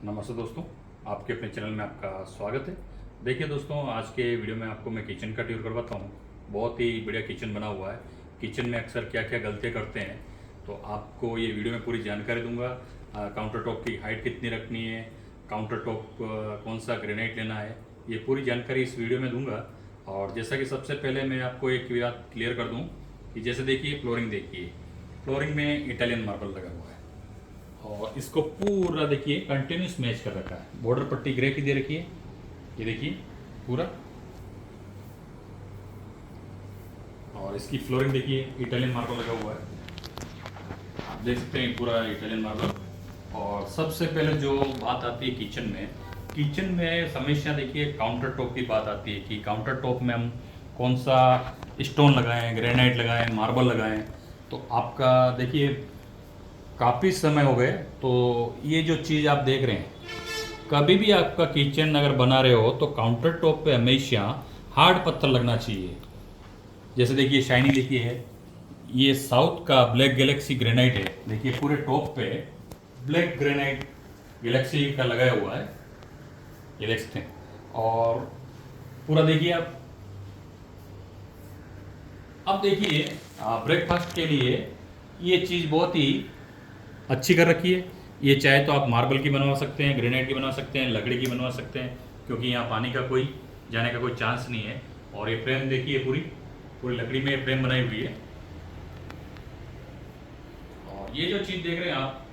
नमस्ते दोस्तों, आपके अपने चैनल में आपका स्वागत है। देखिए दोस्तों, आज के वीडियो में आपको मैं किचन का टूर करवाता हूँ। बहुत ही बढ़िया किचन बना हुआ है। किचन में अक्सर क्या क्या गलतियाँ करते हैं, तो आपको ये वीडियो में पूरी जानकारी दूंगा। काउंटर टॉप की हाइट कितनी रखनी है, काउंटर टॉप कौन सा ग्रेनाइट लेना है, ये पूरी जानकारी इस वीडियो में दूंगा। और जैसा कि सबसे पहले मैं आपको एक बात क्लियर कर दूँ कि जैसे देखिए फ्लोरिंग, देखिए फ्लोरिंग में इटालियन मार्बल लगा हुआ है और इसको पूरा देखिए कंटिन्यूस मैच कर रखा है। बॉर्डर पट्टी ग्रे की दे रखी है, ये देखिए पूरा। और इसकी फ्लोरिंग देखिए इटालियन मार्बल लगा हुआ है, आप देख सकते हैं पूरा इटालियन मार्बल। और सबसे पहले जो बात आती है किचन में हमेशा देखिए काउंटर टॉप की बात आती है कि काउंटर टॉप में हम कौन सा स्टोन लगाएं, ग्रेनाइट लगाएं, मार्बल लगाएं। तो आपका देखिए काफ़ी समय हो गए, तो ये जो चीज़ आप देख रहे हैं, कभी भी आपका किचन अगर बना रहे हो तो काउंटर टॉप पे हमेशा हार्ड पत्थर लगना चाहिए। जैसे देखिए शाइनी देखिए है, ये साउथ का ब्लैक गैलेक्सी ग्रेनाइट है। देखिए पूरे टॉप पे ब्लैक ग्रेनाइट गैलेक्सी का लगाया हुआ है, ये देख सकते हैं। और पूरा देखिए आप, अब देखिए ब्रेकफास्ट के लिए ये चीज़ बहुत ही अच्छी कर रखी है। ये चाहे तो आप मार्बल की बनवा सकते हैं, ग्रेनाइट की बनवा सकते हैं, लकड़ी की बनवा सकते हैं, क्योंकि यहाँ पानी का कोई जाने का कोई चांस नहीं है। और ये फ्रेम देखिए पूरी पूरी लकड़ी में फ्रेम बनाई हुई है। और ये जो चीज़ देख रहे हैं आप,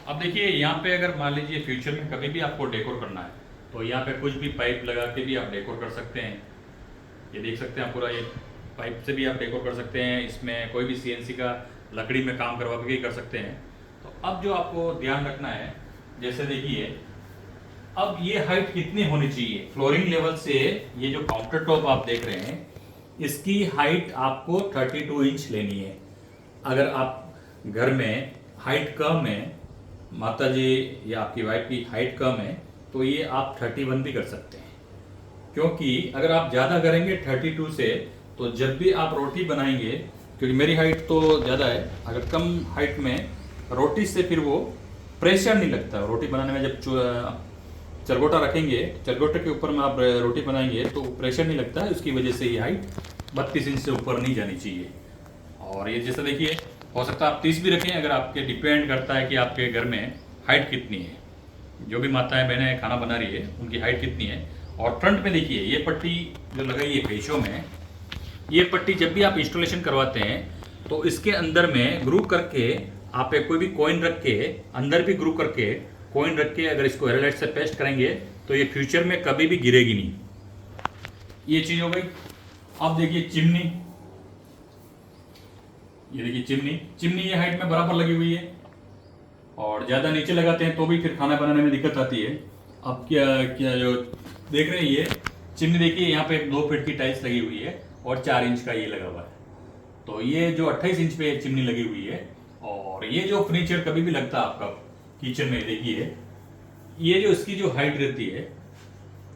अब देखिए यहाँ पे अगर मान लीजिए फ्यूचर में कभी भी आपको डेकोर करना है तो यहाँ पे कुछ भी पाइप लगा के भी आप डेकोर कर सकते हैं। ये देख सकते हैं आप, पूरा ये पाइप से भी आप डेकोर कर सकते हैं। इसमें कोई भी सीएनसी का लकड़ी में काम करवा के भी कर सकते हैं। तो अब जो आपको ध्यान रखना है, जैसे देखिए अब ये हाइट कितनी होनी चाहिए फ्लोरिंग लेवल से। ये जो काउंटर टॉप आप देख रहे हैं, इसकी हाइट आपको 32 इंच लेनी है। अगर आप घर में हाइट कम है, माता जी या आपकी वाइफ की हाइट कम है, तो ये आप 31 भी कर सकते हैं। क्योंकि अगर आप ज़्यादा करेंगे 32 से, तो जब भी आप रोटी बनाएंगे, क्योंकि मेरी हाइट तो ज़्यादा है, अगर कम हाइट में रोटी से फिर वो प्रेशर नहीं लगता रोटी बनाने में। जब चरगोटा रखेंगे, चरगोटे के ऊपर में आप रोटी बनाएंगे तो प्रेशर नहीं लगता है। उसकी वजह से ये हाइट 32 इंच से ऊपर नहीं जानी चाहिए। और ये जैसे देखिए, हो सकता है आप 30 भी रखें, अगर आपके डिपेंड करता है कि आपके घर में हाइट कितनी है। जो भी माताएं बहनें खाना बना रही है उनकी हाइट कितनी है। और फ्रंट में देखिए ये पट्टी जो लगाई है पेशों में, ये पट्टी जब भी आप इंस्टॉलेशन करवाते हैं तो इसके अंदर में ग्रू करके आप एक कोई भी कॉइन रख के, अंदर भी ग्रू करके कॉइन रख के अगर इसको एरोलाइट से पेस्ट करेंगे तो ये फ्यूचर में कभी भी गिरेगी नहीं। ये चीज़ हो गई। अब देखिए चिमनी, ये देखिए चिमनी ये हाइट में बराबर लगी हुई है। और ज़्यादा नीचे लगाते हैं तो भी फिर खाना बनाने में दिक्कत आती है। अब क्या क्या जो देख रहे हैं ये चिमनी, देखिए यहाँ पे 2 फीट की टाइल्स लगी हुई है और 4 इंच का ये लगा हुआ है। तो ये जो 28 इंच पे चिमनी लगी हुई है। और ये जो फर्नीचर कभी भी लगता है आपका किचन में, देखिए ये जो इसकी जो हाइट रहती है,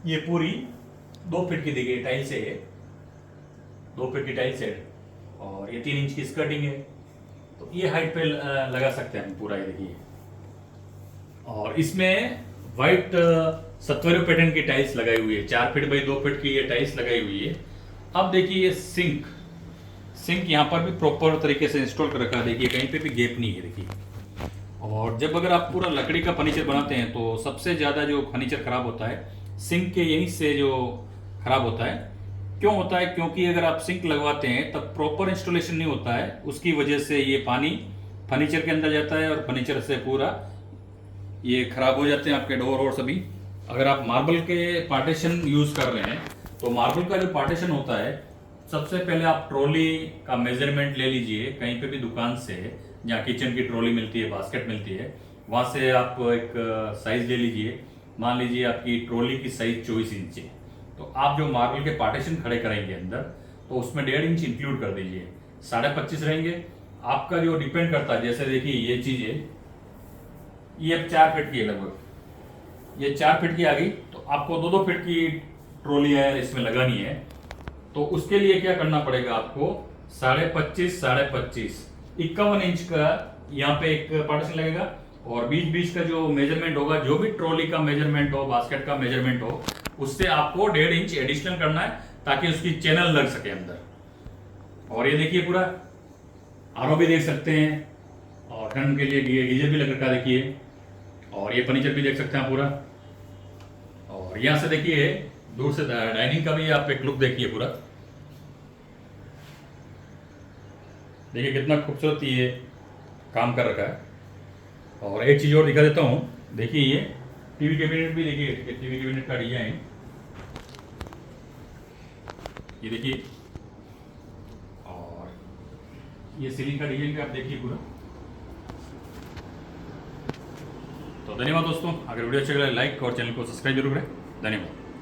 ये पूरी 2 फीट की देखिए टाइल्स है, 2 फीट की टाइल्स है। और ये 3 इंच की स्कर्टिंग है। तो ये हाइट पे लगा सकते हैं हम पूरा, ये देखिए। और इसमें वाइट सत्वरी पैटर्न की टाइल्स लगाई हुई है, 4 फीट बाई 2 फीट की ये टाइल्स लगाई हुई है। अब देखिए ये सिंक यहाँ पर भी प्रॉपर तरीके से इंस्टॉल कर रखा है। देखिए कहीं पे भी गैप नहीं है, देखिए। और जब अगर आप पूरा लकड़ी का फर्नीचर बनाते हैं तो सबसे ज़्यादा जो फर्नीचर खराब होता है सिंक के यहीं से जो खराब होता है। क्यों होता है? क्योंकि अगर आप सिंक लगवाते हैं तब प्रॉपर इंस्टॉलेशन नहीं होता है, उसकी वजह से ये पानी फर्नीचर के अंदर जाता है और फर्नीचर से पूरा ये खराब हो जाते हैं आपके डोर और सभी। अगर आप मार्बल के पार्टीशन यूज़ कर रहे हैं तो मार्बल का जो पार्टीशन होता है, सबसे पहले आप ट्रॉली का मेजरमेंट ले लीजिए कहीं पे भी दुकान से, जहाँ किचन की ट्रॉली मिलती है, बास्केट मिलती है, वहाँ से आप एक साइज ले लीजिए। मान लीजिए आपकी ट्रॉली की साइज 24 इंच है, तो आप जो मार्बल के पार्टीशन खड़े करेंगे अंदर, तो उसमें 1.5 इंच इंक्लूड कर दीजिए, 25.5 रहेंगे। आपका जो डिपेंड करता है, जैसे देखिए ये चीज़ है, ये अब 4 फीट की है लगभग, ये 4 फीट की आ गई, तो आपको 2-2 फीट की ट्रॉली है इसमें लगानी है। तो उसके लिए क्या करना पड़ेगा आपको, 25.5 51 इंच का यहाँ पे एक पार्टीशन लगेगा और बीच बीच का जो मेजरमेंट होगा, जो भी ट्रॉली का मेजरमेंट हो, बास्केट का मेजरमेंट हो, उससे आपको 1.5 इंच एडिशनल करना है ताकि उसकी चैनल लग सके अंदर। और ये देखिए पूरा आरओ भी देख सकते हैं, और ठंड के लिए गीजर भी लग रखा है देखिए, और ये फर्नीचर भी देख सकते हैं पूरा। और यहाँ से देखिए दूर से डाइनिंग का भी आप एक लुक देखिए पूरा, देखिए कितना खूबसूरत ये काम कर रखा है। और एक चीज़ और दिखा देता हूँ, देखिए ये टीवी कैबिनेट भी देखिए, टीवी कैबिनेट का डिजाइन ये देखिए, और ये सीलिंग का डिजाइन भी आप देखिए पूरा। तो धन्यवाद दोस्तों, अगर वीडियो अच्छा लगे लाइक और चैनल को सब्सक्राइब जरूर करें। धन्यवाद।